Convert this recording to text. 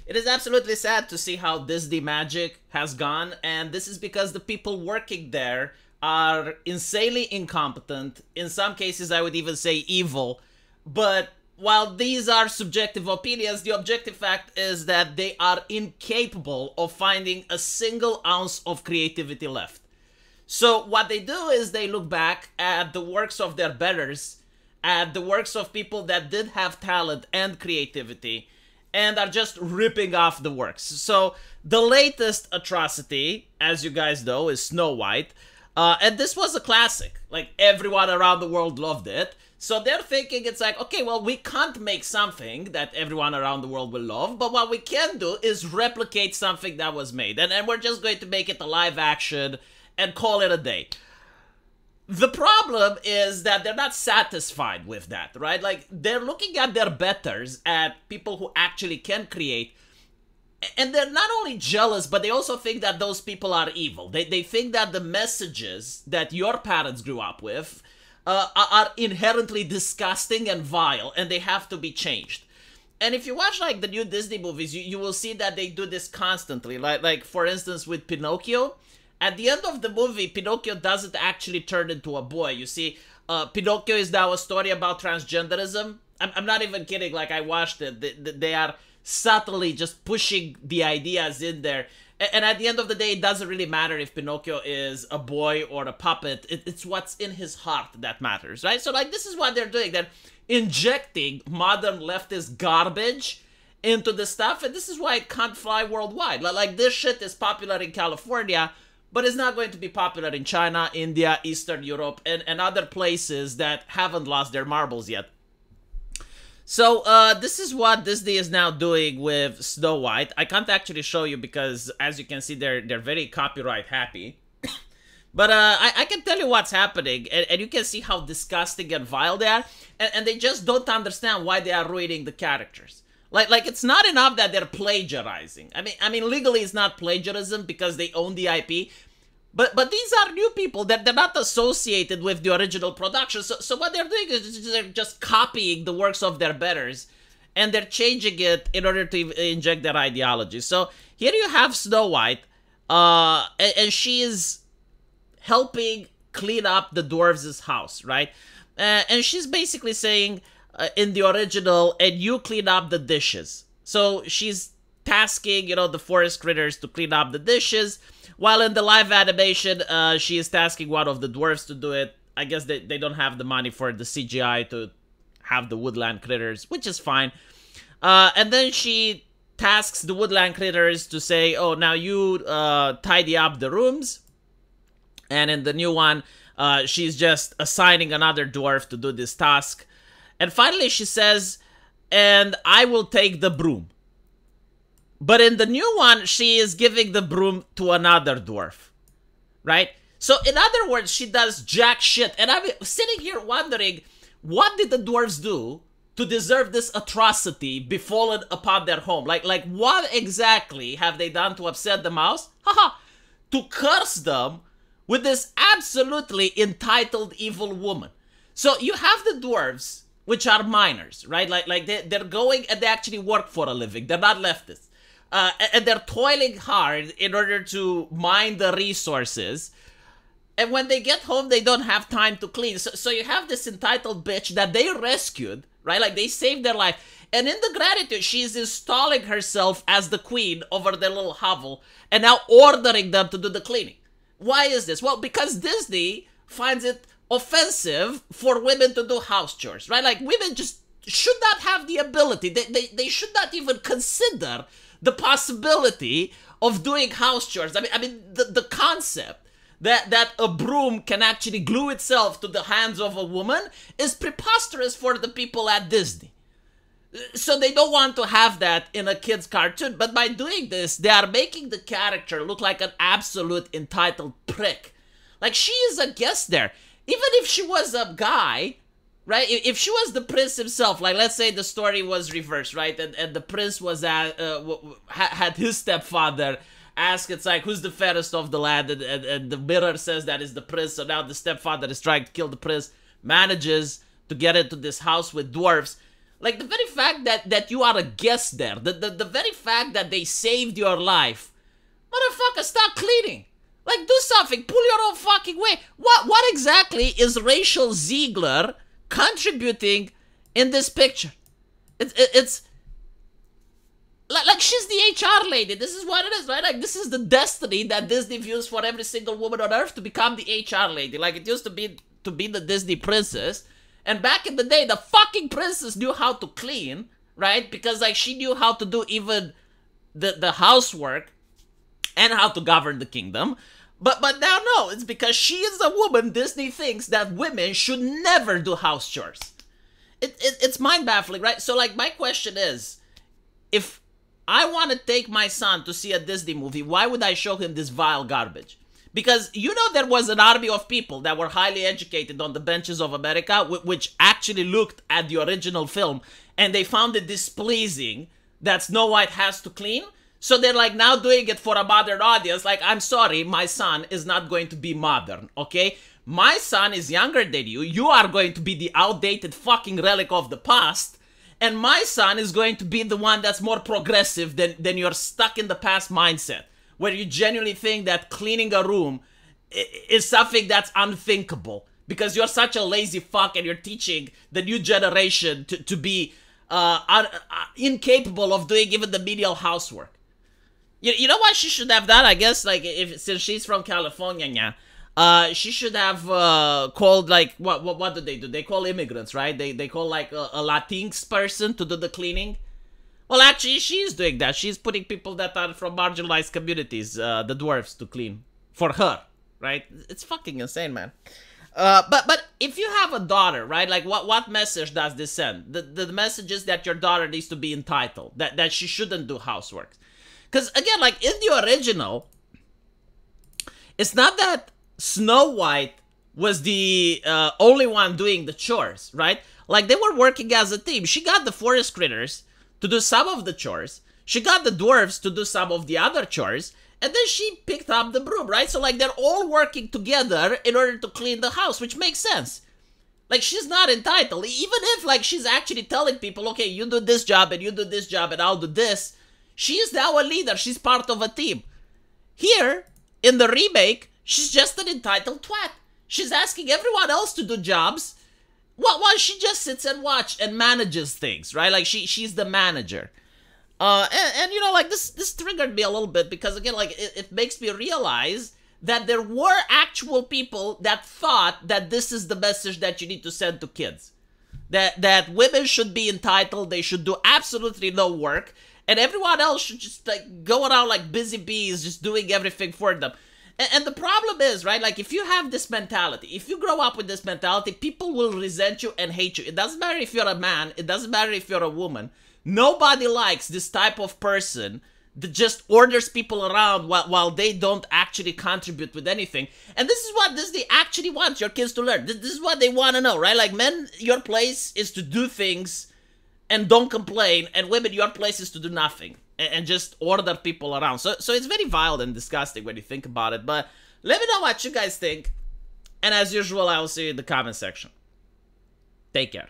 It is absolutely sad to see how Disney Magic has gone, and this is because the people working there are insanely incompetent. In some cases, I would even say evil. But while these are subjective opinions, the objective fact is that they are incapable of finding a single ounce of creativity left. So what they do is they look back at the works of their betters, at the works of people that did have talent and creativity, and are just ripping off the works. So the latest atrocity, as you guys know, is Snow White. And this was a classic. Like, everyone around the world loved it. So they're thinking it's like, okay, well, we can't make something that everyone around the world will love, but what we can do is replicate something that was made. And we're just going to make it a live action and call it a day. The problem is that they're not satisfied with that, right? Like, they're looking at their betters, at people who actually can create, and they're not only jealous, but they also think that those people are evil. They think that the messages that your parents grew up with are inherently disgusting and vile, and they have to be changed. And if you watch, like, the new Disney movies, you will see that they do this constantly. Like for instance, with Pinocchio, at the end of the movie, Pinocchio doesn't actually turn into a boy. You see, Pinocchio is now a story about transgenderism. I'm not even kidding. Like, I watched it. They are subtly just pushing the ideas in there. And at the end of the day, it doesn't really matter if Pinocchio is a boy or a puppet. It's what's in his heart that matters, right? So, like, this is what they're doing. They're injecting modern leftist garbage into the stuff, and this is why it can't fly worldwide. Like, this shit is popular in California, but it's not going to be popular in China, India, Eastern Europe, and other places that haven't lost their marbles yet. So, this is what Disney is now doing with Snow White. I can't actually show you because, as you can see, they're very copyright happy. But I can tell you what's happening, and you can see how disgusting and vile they are, and they just don't understand why they are ruining the characters. Like it's not enough that they're plagiarizing. I mean, legally it's not plagiarism because they own the IP, but these are new people that they're not associated with the original production. So what they're doing is they're just copying the works of their betters, and they're changing it in order to inject their ideology. So here you have Snow White, and she is helping clean up the dwarves' house, right? And she's basically saying, in the original, and you clean up the dishes. So she's tasking, the forest critters to clean up the dishes, while in the live animation, she is tasking one of the dwarves to do it. I guess they don't have the money for the CGI to have the woodland critters, which is fine. And then she tasks the woodland critters to say, oh, now you tidy up the rooms. And in the new one, she's just assigning another dwarf to do this task. And finally she says, and I will take the broom. But in the new one, she is giving the broom to another dwarf. Right? So in other words, she does jack shit. And I'm sitting here wondering, what did the dwarves do to deserve this atrocity befallen upon their home? Like what exactly have they done to upset the mouse? Haha! To curse them with this absolutely entitled evil woman. So you have the dwarves, which are miners, right? Like they're going and they actually work for a living. They're not leftists. And they're toiling hard in order to mine the resources. And when they get home, they don't have time to clean. So you have this entitled bitch that they rescued, right? Like, they saved their life. And in the gratitude, she's installing herself as the queen over their little hovel and now ordering them to do the cleaning. Why is this? Well, because Disney finds it offensive for women to do house chores, right? Like, women just should not have the ability. They should not even consider the possibility of doing house chores. I mean, the concept that a broom can actually glue itself to the hands of a woman is preposterous for the people at Disney. So they don't want to have that in a kid's cartoon. But by doing this, they are making the character look like an absolute entitled prick. Like, she is a guest there. Even if she was a guy, right? If she was the prince himself, like, let's say the story was reversed, right? And the prince was had his stepfather ask, it's like, who's the fairest of the land? And the mirror says that is the prince. So now the stepfather is trying to kill the prince, manages to get into this house with dwarves. Like, the very fact that you are a guest there, the very fact that they saved your life. Motherfucker, stop cleaning. Like, do something. Pull your own fucking way. What exactly is Rachel Ziegler contributing in this picture? It's like she's the HR lady. This is what it is, right? Like, this is the destiny that Disney views for every single woman on Earth, to become the HR lady. Like, it used to be the Disney princess. And back in the day, the fucking princess knew how to clean, right? Because, like, she knew how to do even the housework and how to govern the kingdom. But now, no, it's because she is a woman. Disney thinks that women should never do house chores. It's mind-baffling, right? So, like, my question is, if I want to take my son to see a Disney movie, why would I show him this vile garbage? Because, you know, there was an army of people that were highly educated on the benches of America, which actually looked at the original film, and they found it displeasing that Snow White has to clean. So they're, like, now doing it for a modern audience. Like, I'm sorry, my son is not going to be modern, okay? My son is younger than you. You are going to be the outdated fucking relic of the past. And my son is going to be the one that's more progressive than your stuck in the past mindset, where you genuinely think that cleaning a room is something that's unthinkable because you're such a lazy fuck and you're teaching the new generation to be incapable of doing even the menial housework. You know what she should have done? I guess, like, since she's from California, she should have called, like, what do? They call immigrants, right? They call, like, a Latinx person to do the cleaning. Well, actually, she's doing that. She's putting people that are from marginalized communities, the dwarves, to clean for her, right? It's fucking insane, man. But if you have a daughter, right? Like, what message does this send? The message is that your daughter needs to be entitled, that she shouldn't do housework. Because, again, like, in the original, it's not that Snow White was the only one doing the chores, right? Like, they were working as a team. She got the forest critters to do some of the chores. She got the dwarves to do some of the other chores. And then she picked up the broom, right? So, like, they're all working together in order to clean the house, which makes sense. Like, she's not entitled. Even if, like, she's actually telling people, okay, you do this job and you do this job and I'll do this. She is now a leader. She's part of a team. Here, in the remake, she's just an entitled twat. She's asking everyone else to do jobs while she just sits and watches and manages things, right? Like, she's the manager. And you know, like, this triggered me a little bit because, again, like, it makes me realize that there were actual people that thought that this is the message that you need to send to kids. That women should be entitled, they should do absolutely no work, and everyone else should just, like, go around like busy bees, just doing everything for them. And the problem is, right, like, if you have this mentality, if you grow up with this mentality, people will resent you and hate you. It doesn't matter if you're a man, it doesn't matter if you're a woman. Nobody likes this type of person that just orders people around while they don't actually contribute with anything. And this is what Disney actually wants your kids to learn. This is what they want to know, right? Like, men, your place is to do things and don't complain, and women, your place is to do nothing and just order people around. So it's very vile and disgusting when you think about it. But let me know what you guys think. And as usual, I will see you in the comment section. Take care.